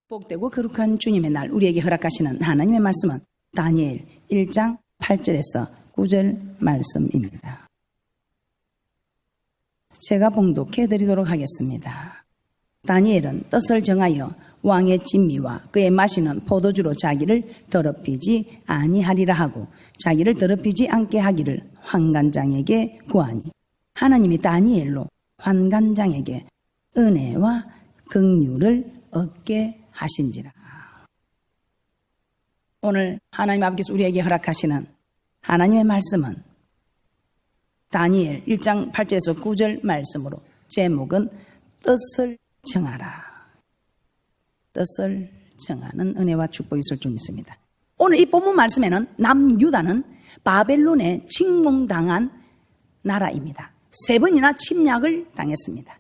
복되고 거룩한 주님의 날 우리에게 허락하시는 하나님의 말씀은 다니엘 1장 8절에서 9절 말씀입니다. 제가 봉독해 드리도록 하겠습니다. 다니엘은 뜻을 정하여 왕의 진미와 그의 마시는 포도주로 자기를 더럽히지 아니하리라 하고 자기를 더럽히지 않게 하기를 환관장에게 구하니 하나님이 다니엘로 환관장에게 은혜와 긍휼을 얻게 하신지라. 오늘 하나님 아버지께서 우리에게 허락하시는 하나님의 말씀은 다니엘 1장 8절에서 9절 말씀으로 제목은 뜻을 정하라. 뜻을 정하는 은혜와 축복이 있을 줄 믿습니다. 오늘 이 본문 말씀에는 남유다는 바벨론에 침공당한 나라입니다. 3번이나 침략을 당했습니다.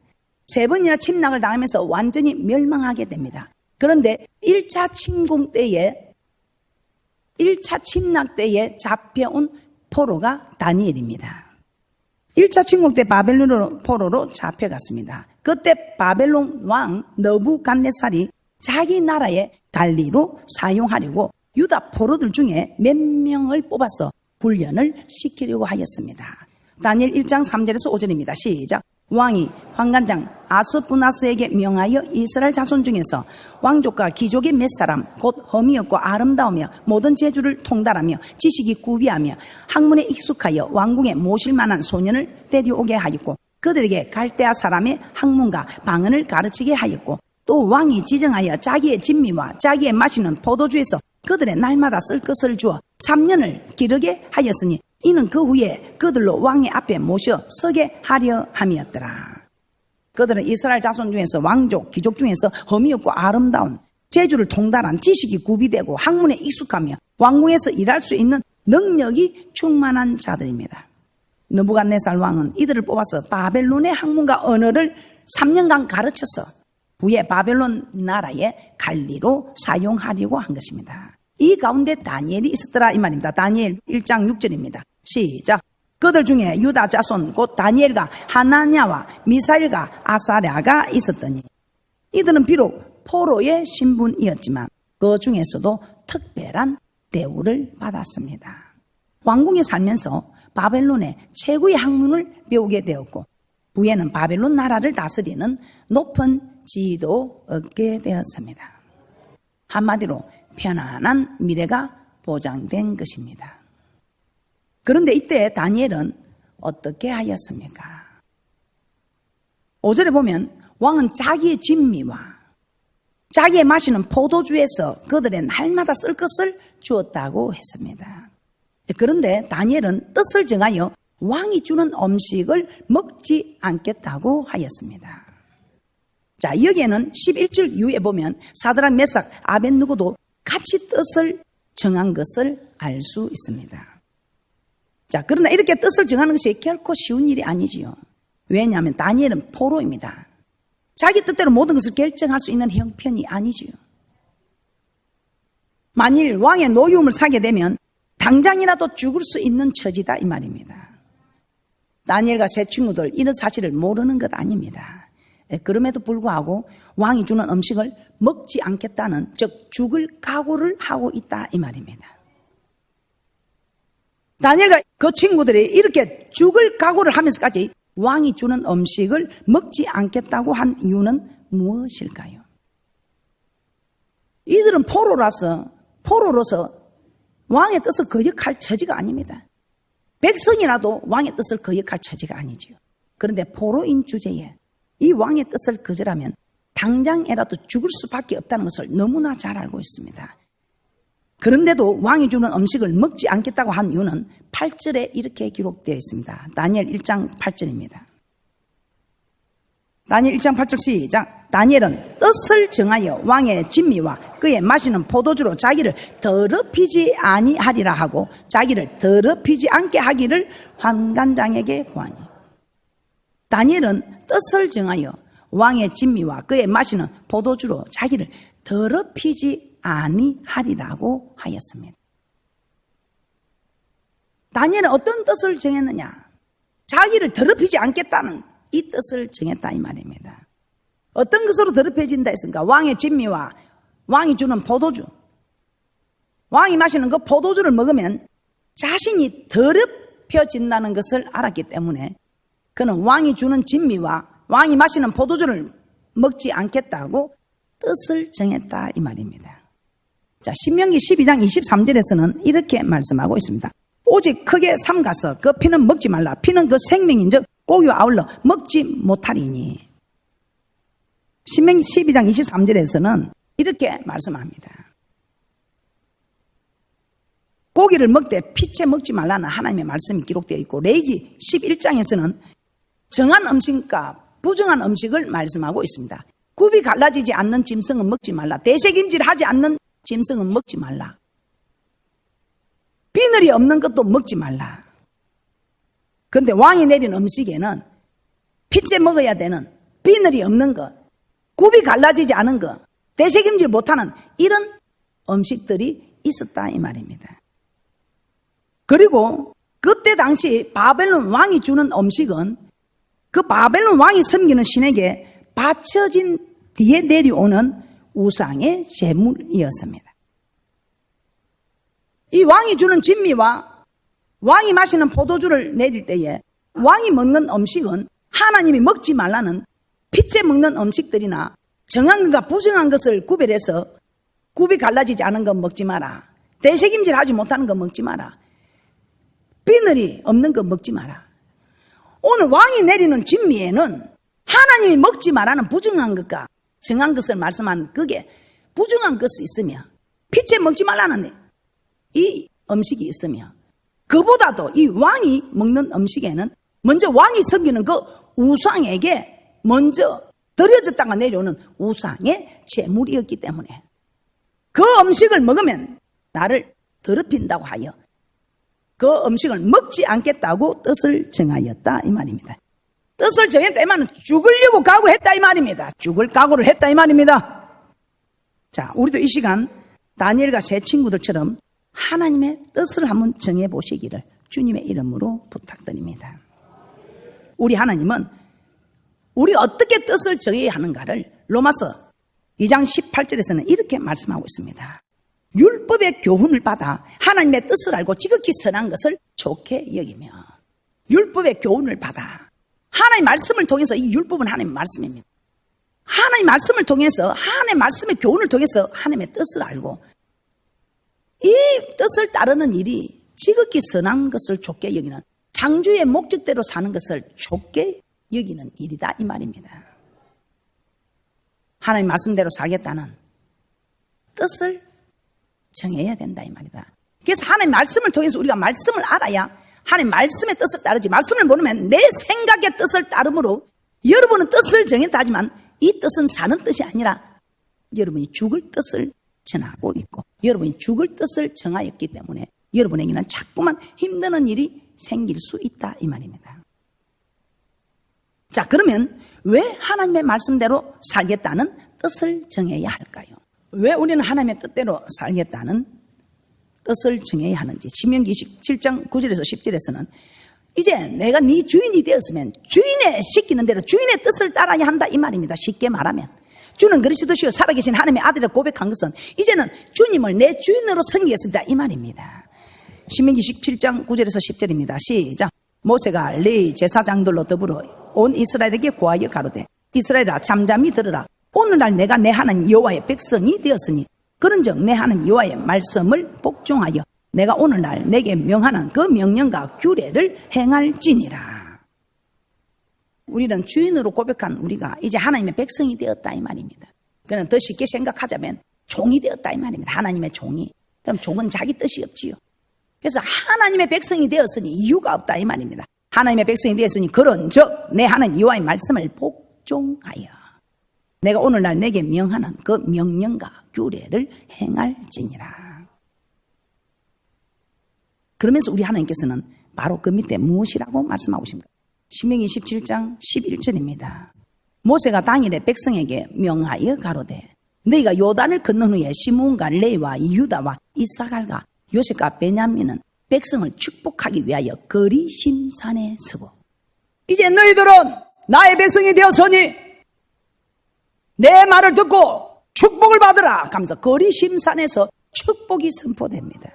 3번이나 침략을 당하면서 완전히 멸망하게 됩니다. 그런데 1차 침공 때에 1차 침략 때에 잡혀온 포로가 다니엘입니다. 1차 침공 때 바벨론 포로로 잡혀갔습니다. 그때 바벨론 왕 느부갓네살이 자기 나라의 관리로 사용하려고 유다 포로들 중에 몇 명을 뽑아서 훈련을 시키려고 하였습니다. 다니엘 1장 3절에서 5절입니다. 시작. 왕이 환관장 아스푸나스에게 명하여 이스라엘 자손 중에서 왕족과 귀족의 몇 사람 곧 험이었고 아름다우며 모든 재주를 통달하며 지식이 구비하며 학문에 익숙하여 왕궁에 모실 만한 소년을 데려오게 하였고 그들에게 갈대아 사람의 학문과 방언을 가르치게 하였고 또 왕이 지정하여 자기의 진미와 자기의 마시는 포도주에서 그들의 날마다 쓸 것을 주어 3년을 기르게 하였으니 이는 그 후에 그들로 왕의 앞에 모셔 서게 하려 함이었더라. 그들은 이스라엘 자손 중에서 왕족, 귀족 중에서 험이 없고 아름다운 재주를 통달한 지식이 구비되고 학문에 익숙하며 왕궁에서 일할 수 있는 능력이 충만한 자들입니다. 느부갓네살 왕은 이들을 뽑아서 바벨론의 학문과 언어를 3년간 가르쳐서 후에 바벨론 나라의 관리로 사용하려고 한 것입니다. 이 가운데 다니엘이 있었더라 이 말입니다. 다니엘 1장 6절입니다. 시작. 그들 중에 유다 자손 곧 다니엘과 하나냐와 미사일과 아사랴가 있었더니 이들은 비록 포로의 신분이었지만 그 중에서도 특별한 대우를 받았습니다. 왕궁에 살면서 바벨론의 최고의 학문을 배우게 되었고 후에는 바벨론 나라를 다스리는 높은 지위도 얻게 되었습니다. 한마디로 편안한 미래가 보장된 것입니다. 그런데 이때 다니엘은 어떻게 하였습니까? 5절에 보면 왕은 자기의 진미와 자기의 마시는 포도주에서 그들의 날마다 쓸 것을 주었다고 했습니다. 그런데 다니엘은 뜻을 정하여 왕이 주는 음식을 먹지 않겠다고 하였습니다. 자, 여기에는 11절 이후에 보면 사드락, 메삭, 아벳느고도 같이 뜻을 정한 것을 알 수 있습니다. 자, 그러나 이렇게 뜻을 정하는 것이 결코 쉬운 일이 아니지요. 왜냐하면 다니엘은 포로입니다. 자기 뜻대로 모든 것을 결정할 수 있는 형편이 아니지요. 만일 왕의 노여움을 사게 되면 당장이라도 죽을 수 있는 처지다 이 말입니다. 다니엘과 세 친구들 이런 사실을 모르는 것 아닙니다. 그럼에도 불구하고 왕이 주는 음식을 먹지 않겠다는, 즉 죽을 각오를 하고 있다 이 말입니다. 다니엘과 그 친구들이 이렇게 죽을 각오를 하면서까지 왕이 주는 음식을 먹지 않겠다고 한 이유는 무엇일까요? 이들은 포로로서 왕의 뜻을 거역할 처지가 아닙니다. 백성이라도 왕의 뜻을 거역할 처지가 아니지요. 그런데 포로인 주제에 이 왕의 뜻을 거절하면 당장이라도 죽을 수밖에 없다는 것을 너무나 잘 알고 있습니다. 그런데도 왕이 주는 음식을 먹지 않겠다고 한 이유는 8절에 이렇게 기록되어 있습니다. 다니엘 1장 8절입니다. 다니엘 1장 8절 시작. 다니엘은 뜻을 정하여 왕의 진미와 그의 마시는 포도주로 자기를 더럽히지 아니하리라 하고 자기를 더럽히지 않게 하기를 환관장에게 구하니. 다니엘은 뜻을 정하여 왕의 진미와 그의 마시는 포도주로 자기를 더럽히지 아니하리라고 하였습니다. 다니엘은 어떤 뜻을 정했느냐? 자기를 더럽히지 않겠다는 이 뜻을 정했다 이 말입니다. 어떤 것으로 더럽혀진다 했습니까? 왕의 진미와 왕이 주는 포도주, 왕이 마시는 그 포도주를 먹으면 자신이 더럽혀진다는 것을 알았기 때문에 그는 왕이 주는 진미와 왕이 마시는 포도주를 먹지 않겠다고 뜻을 정했다 이 말입니다. 자, 신명기 12장 23절에서는 이렇게 말씀하고 있습니다. 오직 크게 삼가서 그 피는 먹지 말라. 피는 그 생명인즉 고기와 아울러 먹지 못하리니. 신명기 12장 23절에서는 이렇게 말씀합니다. 고기를 먹되 피채 먹지 말라는 하나님의 말씀이 기록되어 있고, 레위기 11장에서는 정한 음식과 부정한 음식을 말씀하고 있습니다. 굽이 갈라지지 않는 짐승은 먹지 말라. 대책임질하지 않는 짐승은 먹지 말라. 비늘이 없는 것도 먹지 말라. 그런데 왕이 내린 음식에는 피째 먹어야 되는 비늘이 없는 것, 굽이 갈라지지 않은 것, 대책임질 못하는 이런 음식들이 있었다 이 말입니다. 그리고 그때 당시 바벨론 왕이 주는 음식은 그 바벨론 왕이 섬기는 신에게 바쳐진 뒤에 내려오는 우상의 제물이었습니다. 이 왕이 주는 진미와 왕이 마시는 포도주를 내릴 때에 왕이 먹는 음식은 하나님이 먹지 말라는 피째 먹는 음식들이나 정한 것과 부정한 것을 구별해서 굽이 갈라지지 않은 것 먹지 마라. 대책임질하지 못하는 것 먹지 마라. 비늘이 없는 것 먹지 마라. 오늘 왕이 내리는 진미에는 하나님이 먹지 말라는 부정한 것과 정한 것을 말씀한 그게 부정한 것이 있으며 피째 먹지 말라는 이 음식이 있으며 그보다도 이 왕이 먹는 음식에는 먼저 왕이 섬기는 그 우상에게 먼저 드려졌다가 내려오는 우상의 제물이었기 때문에 그 음식을 먹으면 나를 더럽힌다고 하여 그 음식을 먹지 않겠다고 뜻을 정하였다 이 말입니다. 뜻을 정했다 이 말은 죽으려고 각오했다 이 말입니다. 죽을 각오를 했다 이 말입니다. 자, 우리도 이 시간 다니엘과 세 친구들처럼 하나님의 뜻을 한번 정해 보시기를 주님의 이름으로 부탁드립니다. 우리 하나님은 우리가 어떻게 뜻을 정해야 하는가를 로마서 2장 18절에서는 이렇게 말씀하고 있습니다. 율법의 교훈을 받아 하나님의 뜻을 알고 지극히 선한 것을 좋게 여기며, 율법의 교훈을 받아 하나님의 말씀을 통해서, 이 율법은 하나님의 말씀입니다. 하나님의 말씀을 통해서, 하나님의 말씀의 교훈을 통해서 하나님의 뜻을 알고 이 뜻을 따르는 일이 지극히 선한 것을 좋게 여기는, 창조의 목적대로 사는 것을 좋게 여기는 일이다 이 말입니다. 하나님 말씀대로 살겠다는 뜻을 정해야 된다 이 말이다. 그래서 하나님 말씀을 통해서 우리가 말씀을 알아야 하나님 말씀의 뜻을 따르지, 말씀을 모르면 내 생각의 뜻을 따름으로 여러분은 뜻을 정했다 하지만 이 뜻은 사는 뜻이 아니라 여러분이 죽을 뜻을 전하고 있고 여러분이 죽을 뜻을 정하였기 때문에 여러분에게는 자꾸만 힘드는 일이 생길 수 있다 이 말입니다. 자, 그러면 왜 하나님의 말씀대로 살겠다는 뜻을 정해야 할까요? 왜 우리는 하나님의 뜻대로 살겠다는 뜻을 정해야 하는지, 신명기 27장 9절에서 10절에서는 이제 내가 네 주인이 되었으면 주인의 시키는 대로 주인의 뜻을 따라야 한다 이 말입니다. 쉽게 말하면 주는 그리스도시요 살아계신 하나님의 아들이라 고백한 것은 이제는 주님을 내 주인으로 섬기겠습니다 이 말입니다. 신명기 17장 9절에서 10절입니다. 시작. 모세가 레위 제사장들로 더불어 온 이스라엘에게 고하여 가로되, 이스라엘아 잠잠히 들으라. 오늘날 내가 내 하나님 여호와의 백성이 되었으니 그런즉 내 하나님 여호와의 말씀을 복종하여 내가 오늘날 내게 명하는 그 명령과 규례를 행할지니라. 우리는 주인으로 고백한 우리가 이제 하나님의 백성이 되었다 이 말입니다. 그냥 더 쉽게 생각하자면 종이 되었다 이 말입니다. 하나님의 종이. 그럼 종은 자기 뜻이 없지요. 그래서 하나님의 백성이 되었으니 이유가 없다 이 말입니다. 하나님의 백성이 되었으니 그런즉 내 하나님 여호와의 말씀을 복종하여 내가 오늘날 내게 명하는 그 명령과 규례를 행할지니라. 그러면서 우리 하나님께서는 바로 그 밑에 무엇이라고 말씀하고 계십니까? 신명기 17장 11절입니다. 모세가 당일에 백성에게 명하여 가로되, 너희가 요단을 건넌 후에 시므온과 레위와 유다와 이사갈과 요셉과 베냐민은 백성을 축복하기 위하여 거리심산에 서고, 이제 너희들은 나의 백성이 되었으니 내 말을 듣고 축복을 받으라 하면서 거리심산에서 축복이 선포됩니다.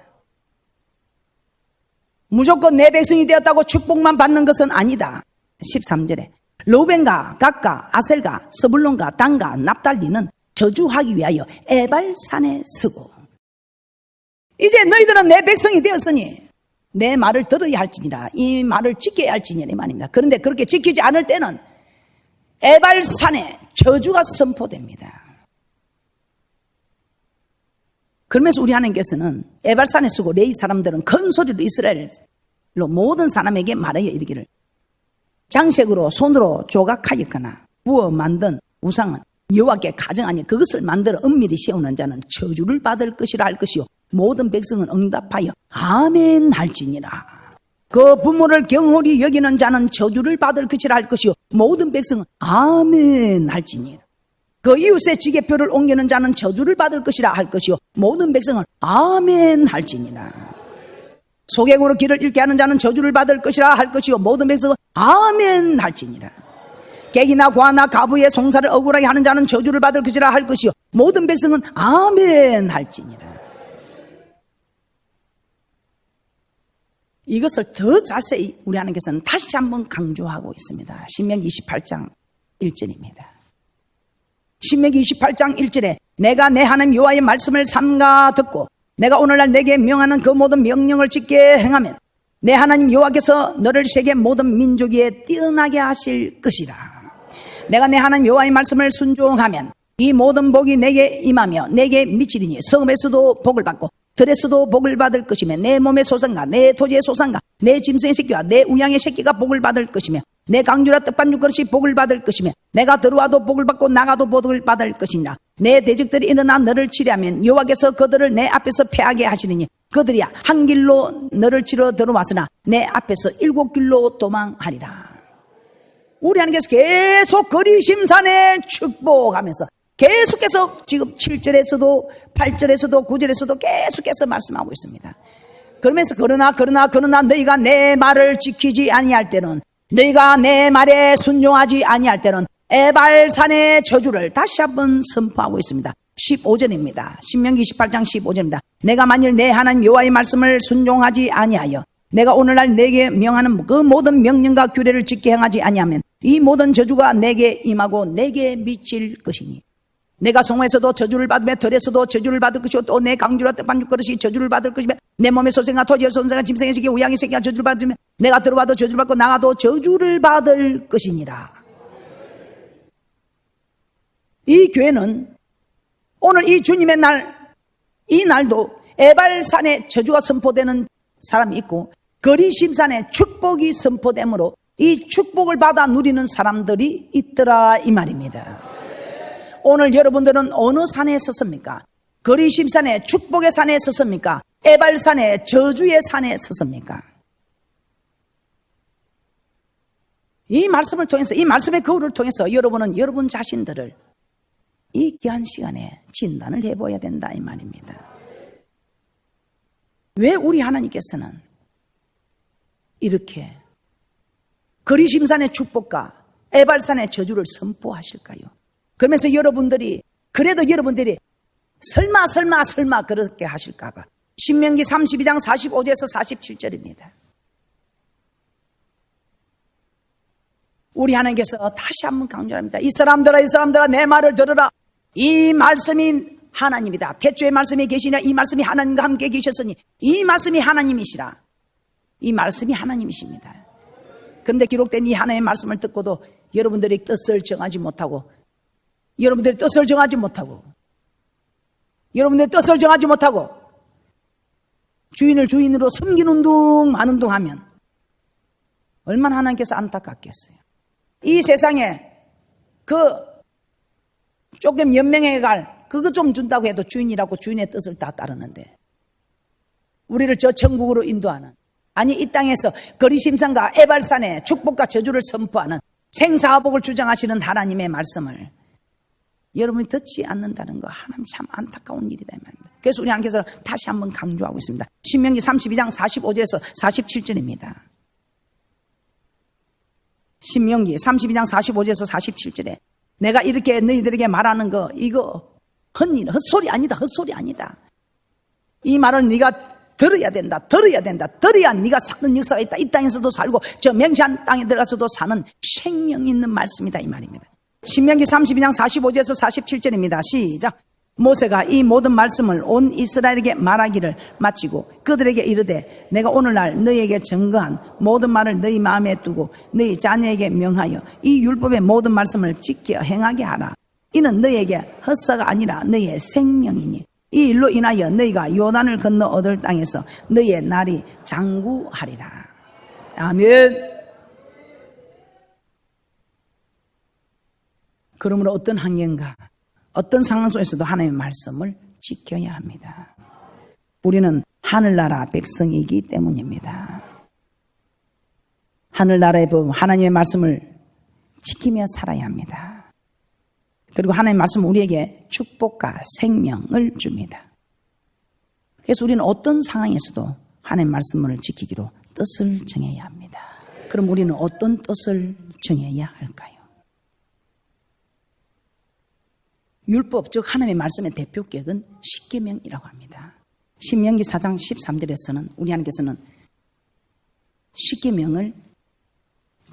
무조건 내 백성이 되었다고 축복만 받는 것은 아니다. 13절에 르우벤과 갓과 아셀과 스불론과 단과 납달리는 저주하기 위하여 에발산에 서고, 이제 너희들은 내 백성이 되었으니 내 말을 들어야 할지니라, 이 말을 지켜야 할지니라 이 말입니다. 그런데 그렇게 지키지 않을 때는 에발산에 저주가 선포됩니다. 그러면서 우리 하나님께서는 에발산에 서고 레위 사람들은 큰 소리로 이스라엘로 모든 사람에게 말하여 이르기를, 장색으로 손으로 조각하였거나 부어 만든 우상은 여호와께 가정하니 그것을 만들어 은밀히 세우는 자는 저주를 받을 것이라 할 것이요 모든 백성은 응답하여 아멘 할지니라. 그 부모를 경홀히 여기는 자는 저주를 받을 것이라 할 것이요 모든 백성은 아멘 할지니라. 그 이웃의 지게표를 옮기는 자는 저주를 받을 것이라 할 것이요 모든 백성은 아멘 할지니라. 소경으로 길을 잃게 하는 자는 저주를 받을 것이라 할 것이요 모든 백성은 아멘 할지니라. 객이나 과나 가부의 송사를 억울하게 하는 자는 저주를 받을 것이라 할 것이요 모든 백성은 아멘 할지니라. 이것을 더 자세히 우리 하나님께서는 다시 한번 강조하고 있습니다. 신명기 28장 1절입니다. 신명기 28장 1절에 내가 내 하나님 여호와의 말씀을 삼가 듣고 내가 오늘날 내게 명하는 그 모든 명령을 지켜 행하면 내 하나님 여호와께서 너를 세계 모든 민족 위에 뛰어나게 하실 것이라. 내가 내 하나님 여호와의 말씀을 순종하면 이 모든 복이 내게 임하며 내게 미치리니 성읍에서도 복을 받고 들에서도 복을 받을 것이며 내 몸의 소산과 내 토지의 소산과 내 짐승의 새끼와 내 우양의 새끼가 복을 받을 것이며 내 강주라 떡반죽 그릇이 복을 받을 것이며 내가 들어와도 복을 받고 나가도 복을 받을 것이니라. 내 대적들이 일어나 너를 치려면 여호와께서 그들을 내 앞에서 패하게 하시느니 그들이 한 길로 너를 치러 들어왔으나 내 앞에서 7길로 도망하리라. 우리 하나님께서 계속 거리심산에 축복하면서 계속해서 지금 7절에서도 8절에서도 9절에서도 계속해서 말씀하고 있습니다. 그러면서 그러나 너희가 내 말을 지키지 아니할 때는, 너희가 내 말에 순종하지 아니할 때는 에발산의 저주를 다시 한번 선포하고 있습니다. 15절입니다. 신명기 28장 15절입니다. 내가 만일 내 하나님 여호와의 말씀을 순종하지 아니하여 내가 오늘날 내게 명하는 그 모든 명령과 규례를 지켜 행하지 아니하면 이 모든 저주가 내게 임하고 내게 미칠 것이니 내가 성에서도 저주를 받으며 들에서도 저주를 받을 것이요 또 내 강주라 떡반죽 그릇이 저주를 받을 것이며 내 몸의 소생과 토지의 소생과 짐승의 새끼 우양의 새끼가 저주를 받으며 내가 들어와도 저주를 받고 나가도 저주를 받을 것이니라. 이 교회는 오늘 이 주님의 날, 이 날도 에발산에 저주가 선포되는 사람이 있고 거리심산에 축복이 선포되므로 이 축복을 받아 누리는 사람들이 있더라 이 말입니다. 오늘 여러분들은 어느 산에 섰습니까? 거리심산에 축복의 산에 섰습니까? 에발산에 저주의 산에 섰습니까? 이 말씀을 통해서, 이 말씀의 거울을 통해서 여러분은 여러분 자신들을 이 귀한 시간에 진단을 해봐야 된다 이 말입니다. 왜 우리 하나님께서는 이렇게 거리심산의 축복과 에발산의 저주를 선포하실까요? 그러면서 그래도 여러분들이 설마 그렇게 하실까봐 신명기 32장 45절에서 47절입니다. 우리 하나님께서 다시 한번 강조합니다. 이 사람들아 내 말을 들으라. 이 말씀이 하나님이다. 태초의 말씀이 계시냐 이 말씀이 하나님과 함께 계셨으니 이 말씀이 하나님이시라. 이 말씀이 하나님이십니다. 그런데 기록된 이 하나님의 말씀을 듣고도 여러분들이 뜻을 정하지 못하고 여러분들이 뜻을 정하지 못하고 주인을 주인으로 섬기는 둥 마는 둥 하면 얼마나 하나님께서 안타깝겠어요. 이 세상에 조금 연명해 갈 그거 좀 준다고 해도 주인이라고 주인의 뜻을 다 따르는데 우리를 저 천국으로 인도하는, 아니 이 땅에서 거리심산과 에발산에 축복과 저주를 선포하는 생사화복을 주장하시는 하나님의 말씀을 여러분이 듣지 않는다는 거 하나님 참 안타까운 일이다 이 말입니다. 그래서 우리 하나님께서 다시 한번 강조하고 있습니다. 신명기 32장 45절에서 47절입니다. 신명기 32장 45절에서 47절에 내가 이렇게 너희들에게 말하는 거 이거 헛소리 아니다. 헛소리 아니다. 이 말을 네가 들어야 된다. 들어야 네가 사는 역사가 있다. 이 땅에서도 살고 저 맹세한 땅에 들어가서도 사는 생명 있는 말씀이다 이 말입니다. 신명기 32장 45절에서 47절입니다. 시작. 모세가 이 모든 말씀을 온 이스라엘에게 말하기를 마치고 그들에게 이르되 내가 오늘날 너희에게 증거한 모든 말을 너희 마음에 두고 너희 자녀에게 명하여 이 율법의 모든 말씀을 지켜 행하게 하라. 이는 너희에게 헛사가 아니라 너희의 생명이니 이 일로 인하여 너희가 요단을 건너 얻을 땅에서 너희의 날이 장구하리라. 아멘. 그러므로 어떤 환경과 어떤 상황 속에서도 하나님의 말씀을 지켜야 합니다. 우리는 하늘나라 백성이기 때문입니다. 하늘나라의 법 하나님의 말씀을 지키며 살아야 합니다. 그리고 하나님의 말씀은 우리에게 축복과 생명을 줍니다. 그래서 우리는 어떤 상황에서도 하나님의 말씀을 지키기로 뜻을 정해야 합니다. 그럼 우리는 어떤 뜻을 정해야 할까요? 율법, 즉 하나님의 말씀의 대표격은 십계명이라고 합니다. 신명기 4장 13절에서는 우리 하나님께서는 십계명을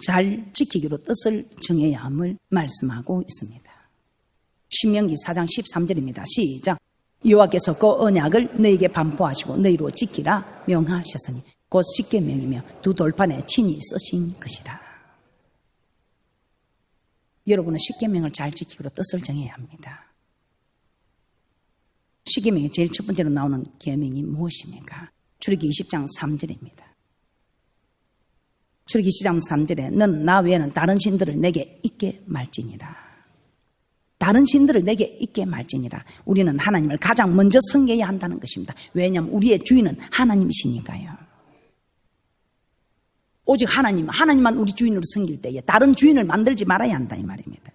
잘 지키기로 뜻을 정해야 함을 말씀하고 있습니다. 신명기 4장 13절입니다. 시작. 여호와께서 그 언약을 너희에게 반포하시고 너희로 지키라 명하셨으니 곧 십계명이며 두 돌판에 친히 쓰신 것이라. 여러분은 십계명을 잘 지키기로 뜻을 정해야 합니다. 십계명의 제일 첫 번째로 나오는 계명이 무엇입니까? 출애굽기 20장 3절입니다. 출애굽기 20장 3절에 너는 나 외에는 다른 신들을 내게 있게 말지니라. 다른 신들을 내게 있게 말지니라. 우리는 하나님을 가장 먼저 섬겨야 한다는 것입니다. 왜냐하면 우리의 주인은 하나님이시니까요. 오직 하나님만 우리 주인으로 섬길 때에 다른 주인을 만들지 말아야 한다 이 말입니다.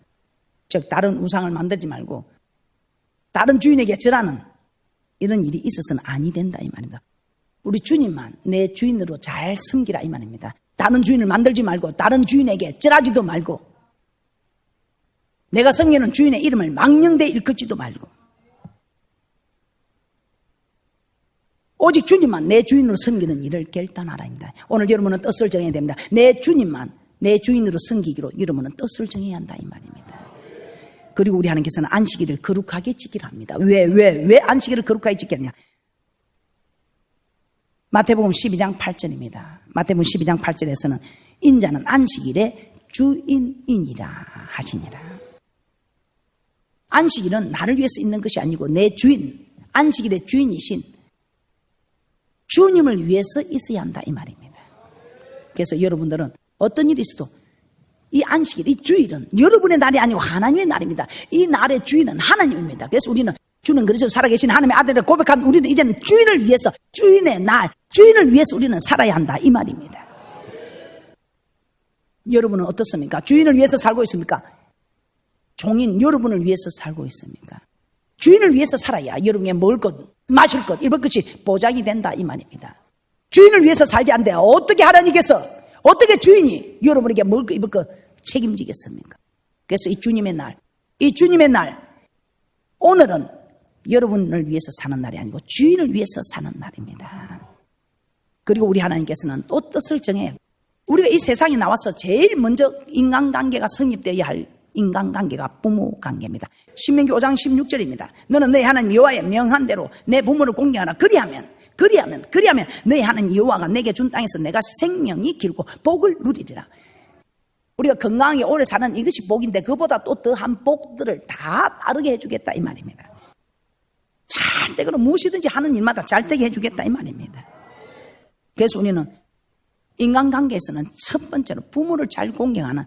즉 다른 우상을 만들지 말고 다른 주인에게 절하는 이런 일이 있어서는 아니 된다 이 말입니다. 우리 주님만 내 주인으로 잘 섬기라 이 말입니다. 다른 주인을 만들지 말고 다른 주인에게 절하지도 말고 내가 섬기는 주인의 이름을 망령되이 일컫지도 말고 오직 주님만 내 주인으로 섬기는 일을 결단하라입니다. 오늘 여러분은 뜻을 정해야 됩니다. 내 주님만 내 주인으로 섬기기로 여러분은 뜻을 정해야 한다 이 말입니다. 그리고 우리 하나님께서는 안식일을 거룩하게 지키라 합니다. 왜 안식일을 거룩하게 지키느냐? 마태복음 12장 8절입니다. 마태복음 12장 8절에서는 인자는 안식일의 주인이니라 하시니라. 안식일은 나를 위해서 있는 것이 아니고 내 주인, 안식일의 주인이신 주님을 위해서 있어야 한다 이 말입니다. 그래서 여러분들은 어떤 일이 있어도 이 안식일, 이 주일은 여러분의 날이 아니고 하나님의 날입니다. 이 날의 주인은 하나님입니다. 그래서 우리는 주는 그리스도 살아계신 하나님의 아들을 고백한 우리는 이제는 주인을 위해서 주인의 날, 주인을 위해서 우리는 살아야 한다 이 말입니다. 여러분은 어떻습니까? 주인을 위해서 살고 있습니까? 종인 여러분을 위해서 살고 있습니까? 주인을 위해서 살아야 여러분의 먹을 것, 마실 것, 입을 것이 보장이 된다 이 말입니다. 주인을 위해서 살지 않는데 어떻게 하나님께서 어떻게 주인이 여러분에게 먹을 것, 입을 것 책임지겠습니까? 그래서 이 주님의 날, 오늘은 여러분을 위해서 사는 날이 아니고 주인을 위해서 사는 날입니다. 그리고 우리 하나님께서는 또 뜻을 정해요. 우리가 이 세상에 나와서 제일 먼저 인간관계가 성립되어야 할 인간관계가 부모관계입니다. 신명기 5장 16절입니다. 너는 너희 하나님 여호와의 명한 대로 내 부모를 공경하라. 그리하면 너희 하나님 여호와가 내게 준 땅에서 내가 생명이 길고 복을 누리리라. 우리가 건강하게 오래 사는 이것이 복인데 그보다 또 더한 복들을 다 따르게 해주겠다 이 말입니다. 잘 되거나 무엇이든지 하는 일마다 잘 되게 해주겠다 이 말입니다. 그래서 우리는 인간관계에서는 첫 번째로 부모를 잘 공경하는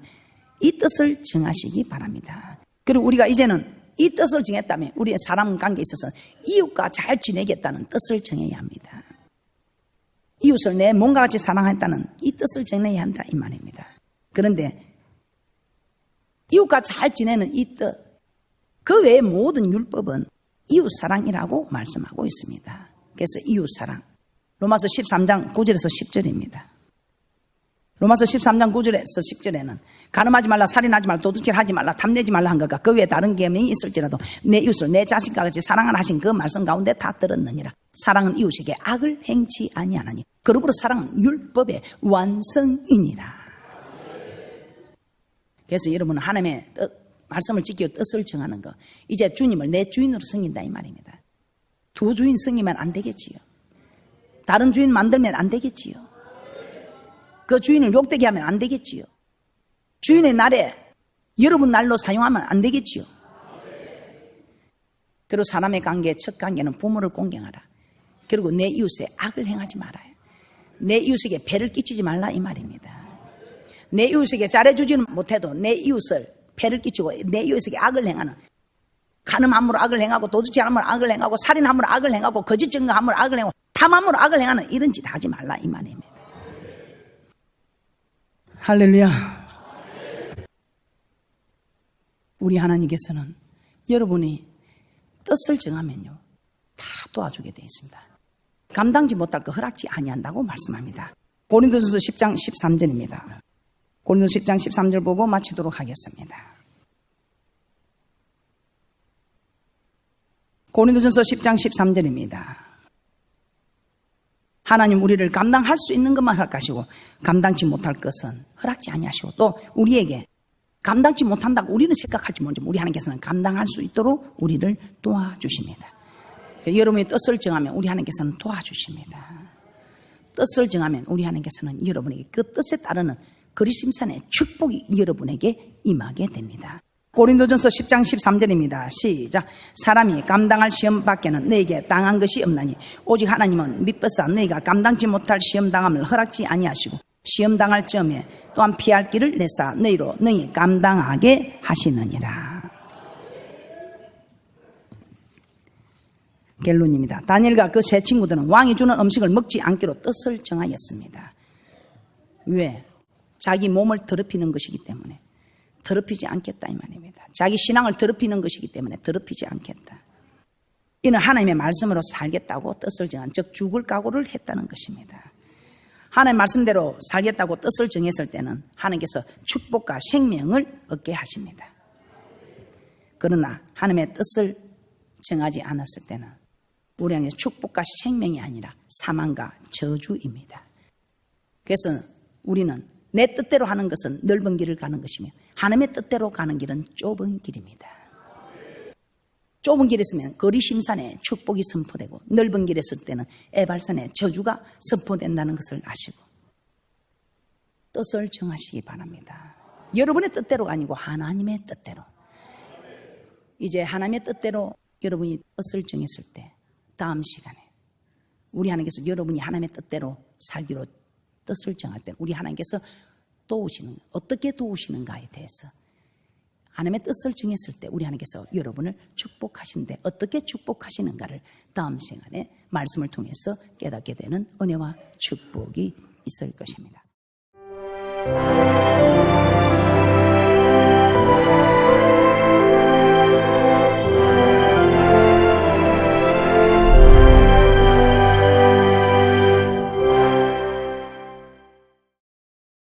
이 뜻을 정하시기 바랍니다. 그리고 우리가 이제는 이 뜻을 정했다면 우리의 사람 관계에 있어서 이웃과 잘 지내겠다는 뜻을 정해야 합니다. 이웃을 내 몸과 같이 사랑하겠다는 이 뜻을 정해야 한다 이 말입니다. 그런데 이웃과 잘 지내는 이 뜻, 그 외의 모든 율법은 이웃사랑이라고 말씀하고 있습니다. 그래서 이웃사랑, 로마서 13장 9절에서 10절입니다. 로마서 13장 9절에서 10절에는 간음하지 말라, 살인하지 말라, 도둑질하지 말라, 탐내지 말라 한 것과 그 외에 다른 계명이 있을지라도 내 이웃을 내 자신과 같이 사랑하라 하신 그 말씀 가운데 다 들었느니라. 사랑은 이웃에게 악을 행치 아니하나니 그러므로 사랑은 율법의 완성이니라. 그래서 여러분은 하나님의 말씀을 지키고 뜻을 정하는 거, 이제 주님을 내 주인으로 섬긴다 이 말입니다. 두 주인 섬기면 안 되겠지요. 다른 주인 만들면 안 되겠지요. 그 주인을 욕되게 하면 안 되겠지요. 주인의 날에 여러분 날로 사용하면 안 되겠지요. 그리고 사람의 관계, 첫 관계는 부모를 공경하라. 그리고 내 이웃에 악을 행하지 말아요. 내 이웃에게 배를 끼치지 말라 이 말입니다. 내 이웃에게 잘해주지는 못해도 내 이웃을 배를 끼치고 내 이웃에게 악을 행하는, 간음함으로 악을 행하고 도둑질함으로 악을 행하고 살인함으로 악을 행하고 거짓 증거함으로 악을 행하고 탐함으로 악을 행하는 이런 짓 하지 말라 이 말입니다. 할렐루야. 우리 하나님께서는 여러분이 뜻을 정하면요 다 도와주게 되어 있습니다. 감당지 못할 거 허락지 아니한다고 말씀합니다. 고린도전서 10장 13절입니다. 고린도서 10장 13절 보고 마치도록 하겠습니다. 고린도전서 10장 13절입니다. 하나님 우리를 감당할 수 있는 것만 허락하시고 감당치 못할 것은 허락지 아니하시고, 또 우리에게 감당치 못한다고 우리는 생각할지 모르지만 우리 하나님께서는 감당할 수 있도록 우리를 도와주십니다. 여러분이 뜻을 정하면 우리 하나님께서는 도와주십니다. 뜻을 정하면 우리 하나님께서는 여러분에게 그 뜻에 따르는 그리심산의 축복이 여러분에게 임하게 됩니다. 고린도전서 10장 13절입니다. 시작. 사람이 감당할 시험 밖에는 너에게 당한 것이 없나니 오직 하나님은 미쁘사 너희가 감당치 못할 시험 당함을 허락지 아니하시고 시험 당할 점에 또한 피할 길을 내사 너희로 너희 감당하게 하시느니라. 결론입니다. 다니엘과 그 세 친구들은 왕이 주는 음식을 먹지 않기로 뜻을 정하였습니다. 왜? 자기 몸을 더럽히는 것이기 때문에 더럽히지 않겠다 이 말입니다. 자기 신앙을 더럽히는 것이기 때문에 더럽히지 않겠다. 이는 하나님의 말씀으로 살겠다고 뜻을 정한, 즉 죽을 각오를 했다는 것입니다. 하나님의 말씀대로 살겠다고 뜻을 정했을 때는 하나님께서 축복과 생명을 얻게 하십니다. 그러나 하나님의 뜻을 정하지 않았을 때는 우리에게 축복과 생명이 아니라 사망과 저주입니다. 그래서 우리는 내 뜻대로 하는 것은 넓은 길을 가는 것이며 하나님의 뜻대로 가는 길은 좁은 길입니다. 좁은 길에 있으면 거리심산에 축복이 선포되고 넓은 길에 있을 때는 에발산에 저주가 선포된다는 것을 아시고 뜻을 정하시기 바랍니다. 여러분의 뜻대로가 아니고 하나님의 뜻대로. 이제 하나님의 뜻대로 여러분이 뜻을 정했을 때 다음 시간에 우리 하나님께서 여러분이 하나님의 뜻대로 살기로 뜻을 정할 때 우리 하나님께서 도우시는, 어떻게 도우시는가에 대해서 하나님의 뜻을 정했을 때 우리 하나님께서 여러분을 축복하시는데 어떻게 축복하시는가를 다음 시간에 말씀을 통해서 깨닫게 되는 은혜와 축복이 있을 것입니다.